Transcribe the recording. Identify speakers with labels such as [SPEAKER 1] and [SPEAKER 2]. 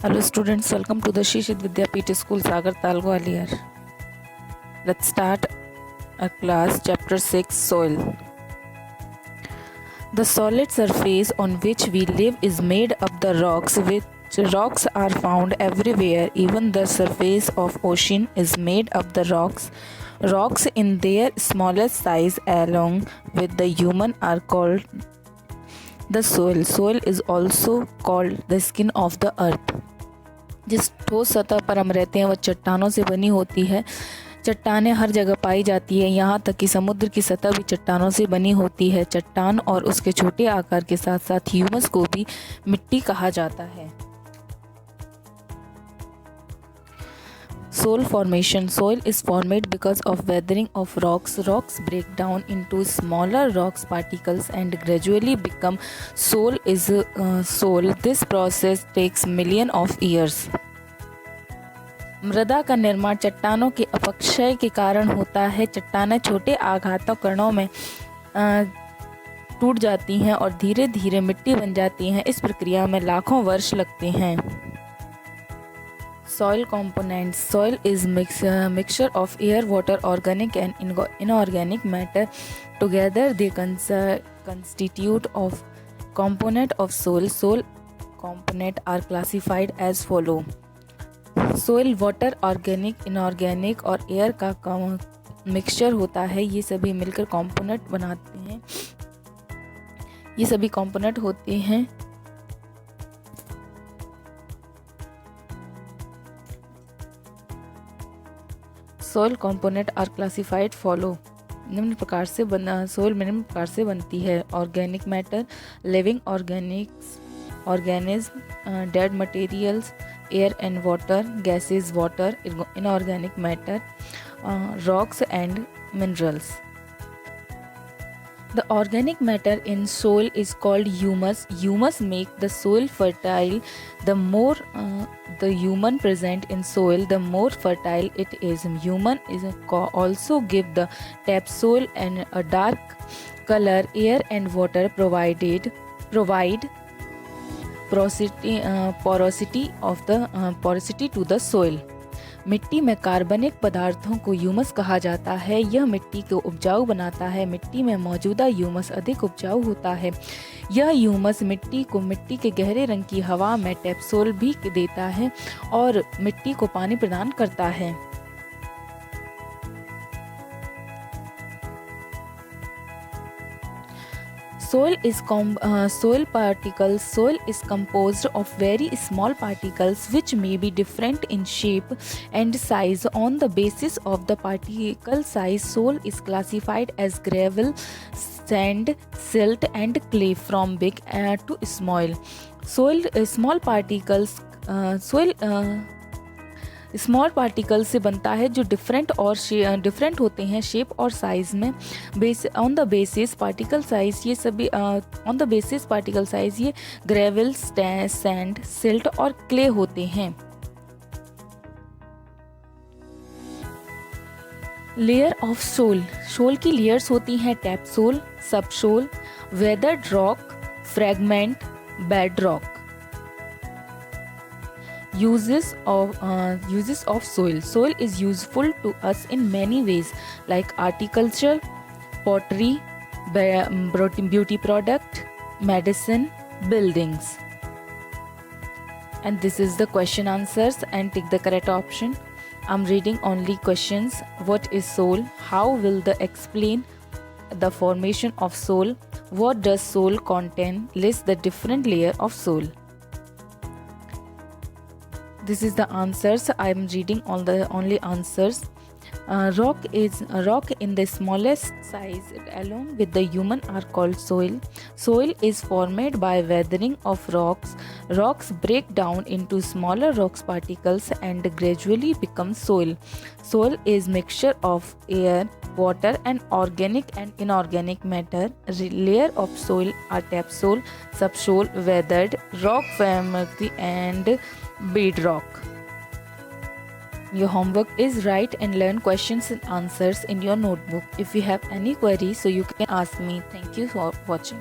[SPEAKER 1] Hello students, welcome to the Shishit Vidyapeeth School Sagar Tal Gwalior. Let's start our class. Chapter 6, Soil. The solid surface on which we live is made of the rocks, which rocks are found everywhere. Even the surface of ocean is made of the rocks. Rocks in their smallest size along with the human are called the soil. Soil is also called the skin of the earth. जिस ठोस सतह पर हम रहते हैं वह चट्टानों से बनी होती है। चट्टानें हर जगह पाई जाती है, यहाँ तक कि समुद्र की सतह भी चट्टानों से बनी होती है। चट्टान और उसके छोटे आकार के साथ साथ ह्यूमस को भी मिट्टी कहा जाता है। Soil formation. Soil is formed because of weathering of rocks. Rocks break down into smaller rocks particles and gradually become soil. This process takes millions of years. मृदा का निर्माण चट्टानों के अपक्षय के कारण होता है। चट्टानें छोटे आघातों कणों में टूट जाती हैं और धीरे धीरे मिट्टी बन जाती हैं। इस प्रक्रिया में लाखों वर्ष लगते हैं। Soil components. Soil is mixture of air, water, organic and inorganic matter. Together they constitute of component of soil. Soil component are classified as follow. Soil water, organic, inorganic और air का मिक्सचर होता है। ये सभी मिलकर component बनाते हैं। ये सभी component होते हैं। Soil component are classified follow. निम्न प्रकार से सोयल निम्न प्रकार से बनती है। Organic matter, living organism, dead materials, air and water, gases, water, inorganic matter, rocks and minerals. The organic matter in soil is called humus. Humus make the soil fertile. The more the human present in soil, the more fertile it is. Human is also give the topsoil and a dark color. Air and water provide porosity to the soil. मिट्टी में कार्बनिक पदार्थों को humus कहा जाता है। यह मिट्टी को उपजाऊ बनाता है। मिट्टी में मौजूदा ह्यूमस अधिक उपजाऊ होता है। यह ह्यूमस मिट्टी को मिट्टी के गहरे रंग की हवा में टॉपसोल भी देता है और मिट्टी को पानी प्रदान करता है। Soil particles. Soil is composed of very small particles which may be different in shape and size. On the basis of the particle size, soil is classified as gravel, sand, silt, and clay from big to small. Small particle से बनता है जो different होते हैं shape और size में। On the basis particle size ये gravel, sand, silt और क्ले होते हैं। लेयर ऑफ सोल की लेयर्स होती हैं topsoil, subsoil, weathered rock, fragment, bed rock. Uses of soil. Soil is useful to us in many ways like horticulture, pottery, beauty product, medicine, buildings. And this is the question answers and take the correct option. I'm reading only questions. What is soil? How will the explain the formation of soil? What does soil contain? List the different layer of soil. This is the answers. I am reading all the only answers. Rock in the smallest size along with the human are called soil. Soil is formed by weathering of rocks. Rocks break down into smaller rocks particles and gradually become soil. Soil is mixture of air, water and organic and inorganic matter. Layer of soil are topsoil, subsoil, weathered rock family and bedrock. Your homework is write and learn questions and answers in your notebook. If you have any queries, so you can ask me. Thank you for watching.